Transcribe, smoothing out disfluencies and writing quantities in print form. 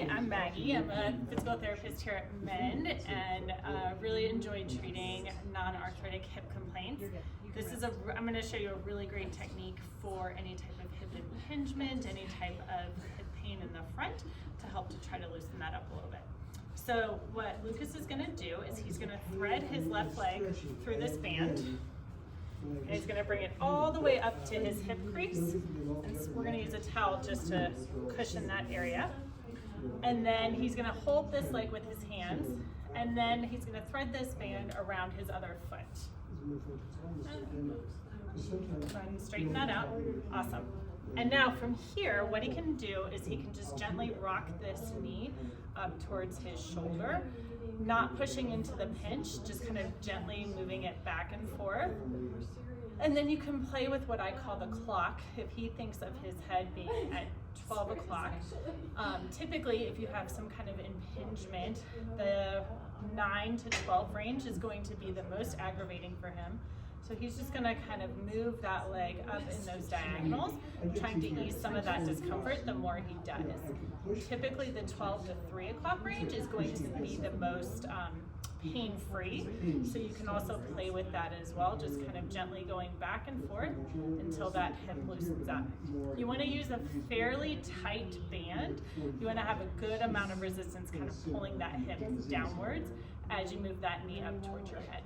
Hi, I'm Maggie. I'm a physical therapist here at Mend and really enjoy treating non-arthritic hip complaints. I'm going to show you a really great technique for any type of hip impingement, any type of hip pain in the front to help to try to loosen that up a little bit. So what Lucas is going to do is he's going to thread his left leg through this band. And he's going to bring it all the way up to his hip crease. And so we're going to use a towel just to cushion that area. And then he's going to hold this leg with his hands. And then he's going to thread this band around his other foot. And straighten that out. Awesome. And now from here, what he can do is he can just gently rock this knee up towards his shoulder, not pushing into the pinch, just kind of gently moving it back and forth. And then you can play with what I call the clock. If he thinks of his head being at 12 o'clock, typically if you have some kind of impingement, the 9 to 12 range is going to be the most aggravating for him. So he's just going to kind of move that leg up in those diagonals, trying to ease some of that discomfort the more he does. Typically the 12 to 3 o'clock range is going to be the most pain-free, so you can also play with that as well, just kind of gently going back and forth until that hip loosens up. You want to use a fairly tight band. You want to have a good amount of resistance kind of pulling that hip downwards as you move that knee up towards your head.